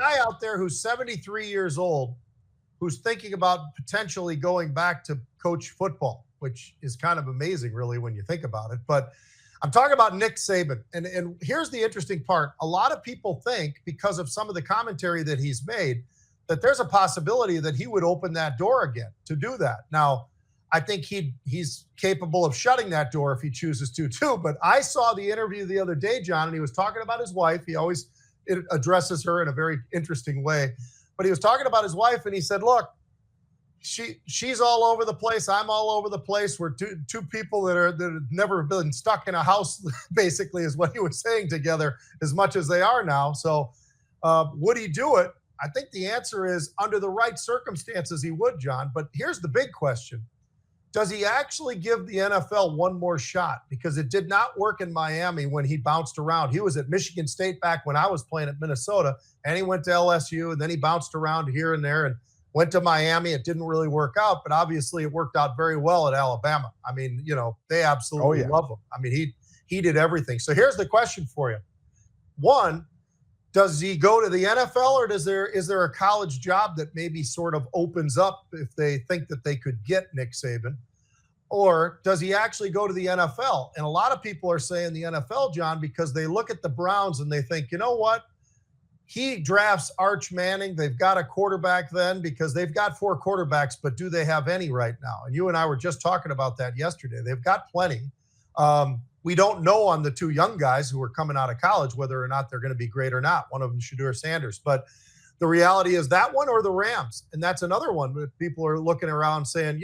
guy out there who's 73 years old, who's thinking about potentially going back to coach football, which is kind of amazing, really, when you think about it. But I'm talking about Nick Saban. And here's the interesting part. A lot of people think, because of some of the commentary that he's made, that there's a possibility that he would open that door again to do that. Now, I think he's capable of shutting that door if he chooses to, too. But I saw the interview the other day, John, and he was talking about his wife. He always addresses her in a very interesting way. But he was talking about his wife, and he said, look, she's all over the place. I'm all over the place. We're two people that have never been stuck in a house, basically, is what he was saying together, as much as they are now. So would he do it? I think the answer is, under the right circumstances, he would, John. But here's the big question. Does he actually give the NFL one more shot? Because it did not work in Miami when he bounced around. He was at Michigan State back when I was playing at Minnesota, and he went to LSU, and then he bounced around here and there and went to Miami. It didn't really work out, but obviously it worked out very well at Alabama. I mean, they absolutely love him. I mean, he did everything. So here's the question for you. One, does he go to the NFL, or is there a college job that maybe sort of opens up if they think that they could get Nick Saban? Or does he actually go to the NFL? And a lot of people are saying the NFL, John, because they look at the Browns and they think, you know what? He drafts Arch Manning. They've got a quarterback then, because they've got 4 quarterbacks, but do they have any right now? And you and I were just talking about that yesterday. They've got plenty. We don't know on the 2 young guys who are coming out of college whether or not they're going to be great or not. One of them, Shedeur Sanders. But the reality is that one or the Rams. And that's another one that people are looking around saying,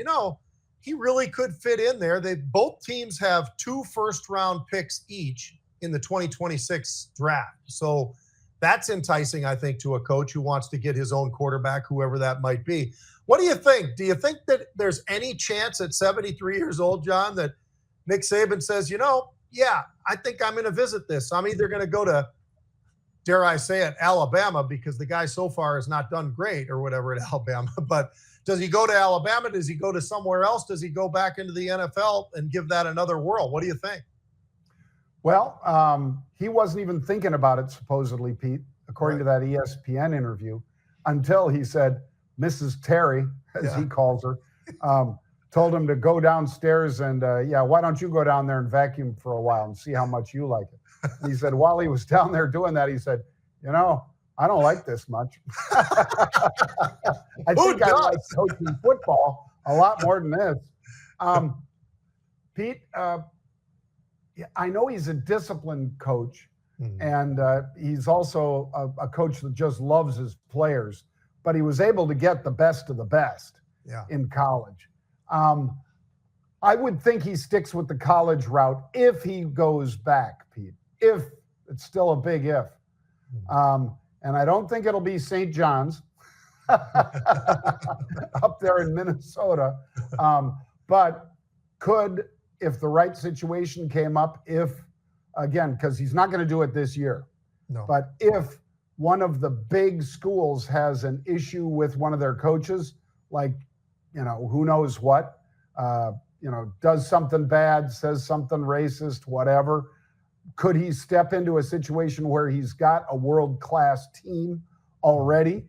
he really could fit in there. Both teams have 2 first-round picks each in the 2026 draft. So that's enticing, I think, to a coach who wants to get his own quarterback, whoever that might be. What do you think? Do you think that there's any chance at 73 years old, John, that Nick Saban says, I think I'm going to visit this. I'm either going to go to, dare I say it, Alabama, because the guy so far has not done great or whatever at Alabama. But does he go to Alabama? Does he go to somewhere else? Does he go back into the NFL and give that another whirl? What do you think? Well, he wasn't even thinking about it, supposedly, Pete, according to that ESPN interview, until he said, Mrs. Terry, as he calls her, told him to go downstairs and, why don't you go down there and vacuum for a while and see how much you like it? And he said, while he was down there doing that, he said, I don't like this much. I think I like coaching football a lot more than this. Pete, I know he's a disciplined coach, and he's also a coach that just loves his players, but he was able to get the best of the best in college. I would think he sticks with the college route if he goes back, Pete. If it's still a big if. And I don't think it'll be St. John's up there in Minnesota. But could, if the right situation came up, because he's not going to do it this year. No. But if one of the big schools has an issue with one of their coaches, like, who knows what, does something bad, says something racist, whatever, could he step into a situation where he's got a world-class team already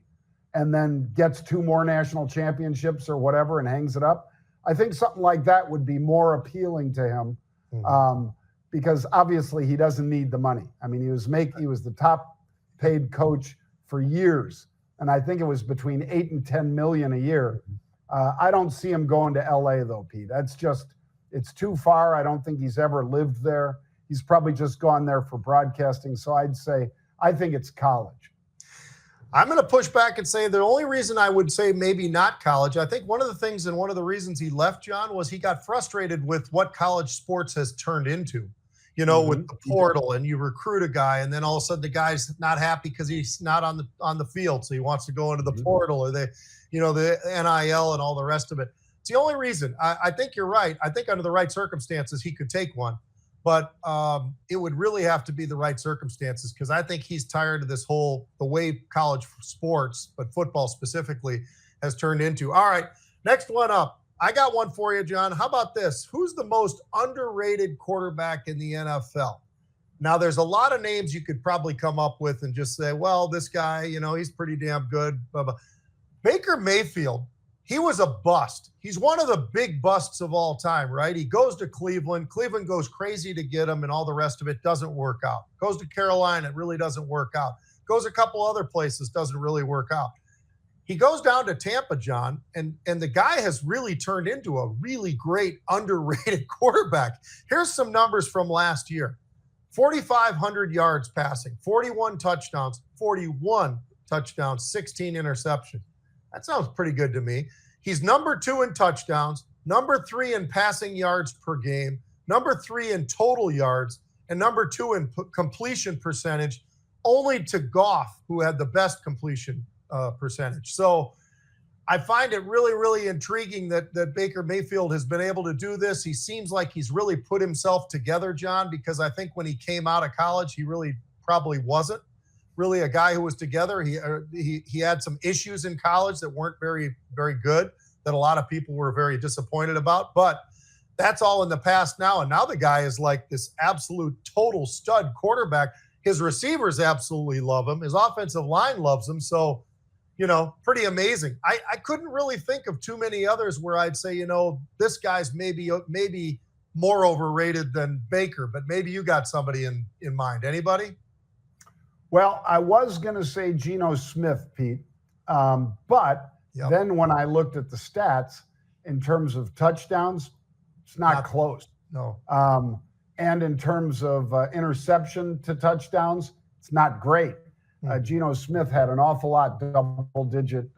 and then gets 2 more national championships or whatever and hangs it up? I think something like that would be more appealing to him because obviously he doesn't need the money. I mean, he was the top paid coach for years. And I think it was between $8 and $10 million a year. I don't see him going to LA though, Pete. It's too far. I don't think he's ever lived there. He's probably just gone there for broadcasting. So I'd say, I think it's college. I'm going to push back and say the only reason I would say maybe not college, I think one of the things and one of the reasons he left, John, was he got frustrated with what college sports has turned into, with the portal, and you recruit a guy and then all of a sudden the guy's not happy because he's not on the field. So he wants to go into the portal or the NIL and all the rest of it. It's the only reason. I think you're right. I think under the right circumstances, he could take one. But it would really have to be the right circumstances, because I think he's tired of the way college sports, but football specifically, has turned into. All right, next one up. I got one for you, John. How about this? Who's the most underrated quarterback in the NFL? Now, there's a lot of names you could probably come up with and just say, well, this guy, he's pretty damn good. Blah, blah. Baker Mayfield, he was a bust. He's one of the big busts of all time, right? He goes to Cleveland. Cleveland goes crazy to get him, and all the rest of it doesn't work out. Goes to Carolina, it really doesn't work out. Goes a couple other places, doesn't really work out. He goes down to Tampa, John, and the guy has really turned into a really great, underrated quarterback. Here's some numbers from last year. 4,500 yards passing, 41 touchdowns, 16 interceptions. That sounds pretty good to me. He's number 2 in touchdowns, number 3 in passing yards per game, number 3 in total yards, and number 2 in completion percentage, only to Goff, who had the best completion percentage. So I find it really, really intriguing that Baker Mayfield has been able to do this. He seems like he's really put himself together, John, because I think when he came out of college, he really probably wasn't really a guy who was together. He had some issues in college that weren't very, very good, that a lot of people were very disappointed about. But that's all in the past now. And now the guy is like this absolute total stud quarterback. His receivers absolutely love him. His offensive line loves him. So, pretty amazing. I couldn't really think of too many others where I'd say, this guy's maybe more overrated than Baker, but maybe you got somebody in mind. Anybody? Well, I was going to say Geno Smith, Pete, but then when I looked at the stats in terms of touchdowns, it's not close. No. And in terms of interception to touchdowns, it's not great. Geno Smith had an awful lot double-digit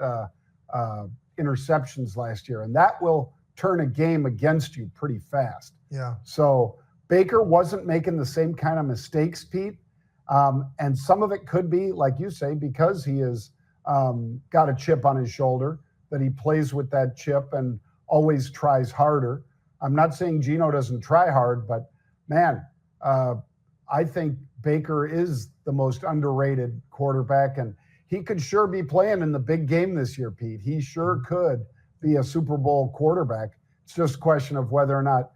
interceptions last year, and that will turn a game against you pretty fast. Yeah. So Baker wasn't making the same kind of mistakes, Pete, and some of it could be, like you say, because he has got a chip on his shoulder, that he plays with that chip and always tries harder. I'm not saying Geno doesn't try hard, but man, I think Baker is the most underrated quarterback, and he could sure be playing in the big game this year, Pete. He sure could be a Super Bowl quarterback. It's just a question of whether or not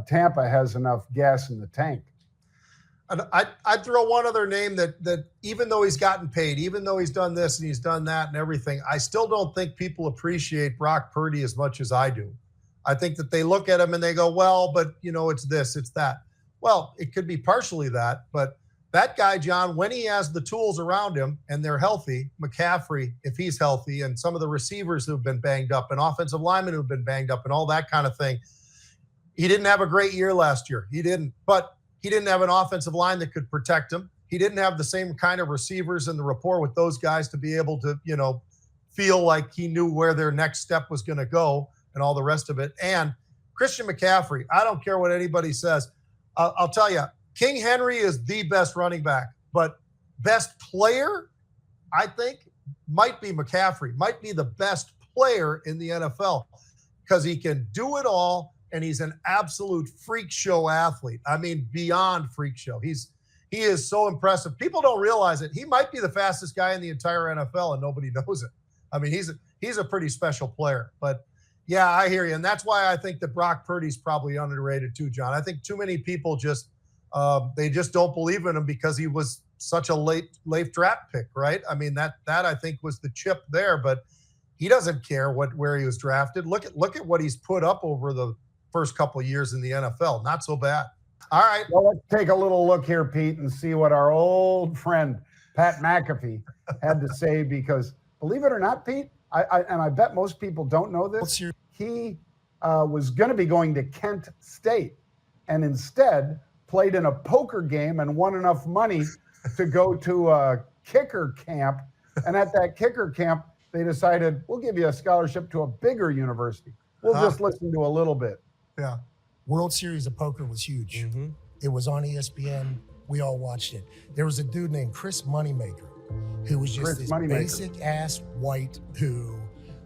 Tampa has enough gas in the tank. I'd throw one other name that even though he's gotten paid, even though he's done this and he's done that and everything, I still don't think people appreciate Brock Purdy as much as I do. I think that they look at him and they go, well, but, it's this, it's that. Well, it could be partially that, but that guy, John, when he has the tools around him and they're healthy, McCaffrey, if he's healthy, and some of the receivers who've been banged up and offensive linemen who've been banged up and all that kind of thing, he didn't have a great year last year. He didn't, but he didn't have an offensive line that could protect him. He didn't have the same kind of receivers and the rapport with those guys to be able to, feel like he knew where their next step was going to go and all the rest of it. And Christian McCaffrey, I don't care what anybody says. I'll tell you, King Henry is the best running back, but best player, I think, might be McCaffrey, might be the best player in the NFL because he can do it all, and he's an absolute freak show athlete. I mean, beyond freak show. He is so impressive. People don't realize it. He might be the fastest guy in the entire NFL, and nobody knows it. I mean, he's a pretty special player, but yeah, I hear you. And that's why I think that Brock Purdy's probably underrated too, John. I think too many people they just don't believe in him because he was such a late draft pick, right? I mean, that I think was the chip there, but he doesn't care where he was drafted. Look at what he's put up over the first couple of years in the NFL. Not so bad. All right. Well, let's take a little look here, Pete, and see what our old friend Pat McAfee had to say, because believe it or not, Pete, I bet most people don't know this. He was going to be going to Kent State and instead played in a poker game and won enough money to go to a kicker camp. And at that kicker camp, they decided, we'll give you a scholarship to a bigger university. We'll just listen to a little bit. Yeah. World Series of Poker was huge. Mm-hmm. It was on ESPN. We all watched it. There was a dude named Chris Moneymaker who was just this basic ass white who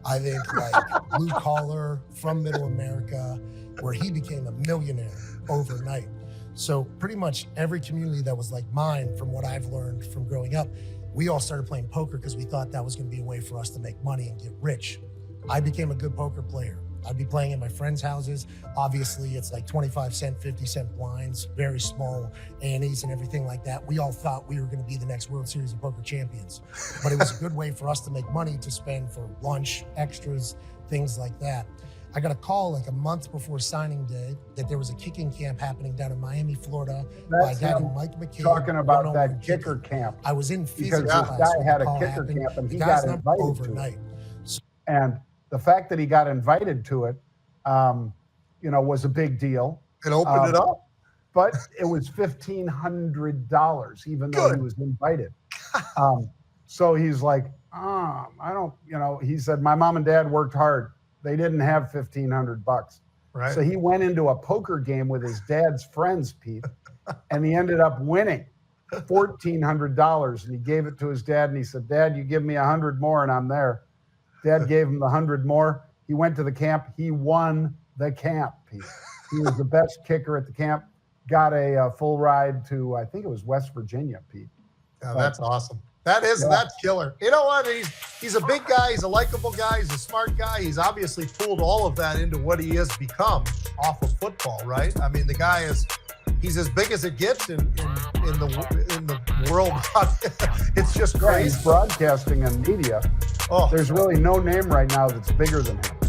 I think like blue collar from middle America, where he became a millionaire overnight. So pretty much every community that was like mine, from what I've learned from growing up, we all started playing poker because we thought that was going to be a way for us to make money and get rich. I became a good poker player. I'd be playing in my friends' houses. Obviously, it's like 25 cent, 50 cent blinds, very small antes and everything like that. We all thought we were going to be the next World Series of Poker champions. But it was a good way for us to make money to spend for lunch, extras, things like that. I got a call like a month before signing day that there was a kicking camp happening down in Miami, Florida. That's by a guy him named Mike McCabe. Talking about that kicker camp. I was in physics because class. this guy when had the a call kicker happened. camp and The he guy's got not invited overnight. to it. And the fact that he got invited to it, was a big deal. It opened it up. But it was $1,500, even though he was invited. So he's like, I don't, he said, my mom and dad worked hard. They didn't have $1,500. Right. So he went into a poker game with his dad's friends, Pete, and he ended up winning $1,400. And he gave it to his dad and he said, Dad, you give me 100 more and I'm there. Dad gave him the 100 more. He went to the camp. He won the camp, Pete. He was the best kicker at the camp. Got a full ride to, I think it was West Virginia, Pete. Yeah, that's awesome. That's killer. You know what? He's a big guy. He's a likable guy. He's a smart guy. He's obviously pulled all of that into what he has become off of football, right? I mean, the guy he's as big as it gets in the world. It's just crazy. He's broadcasting and media. There's really no name right now that's bigger than him.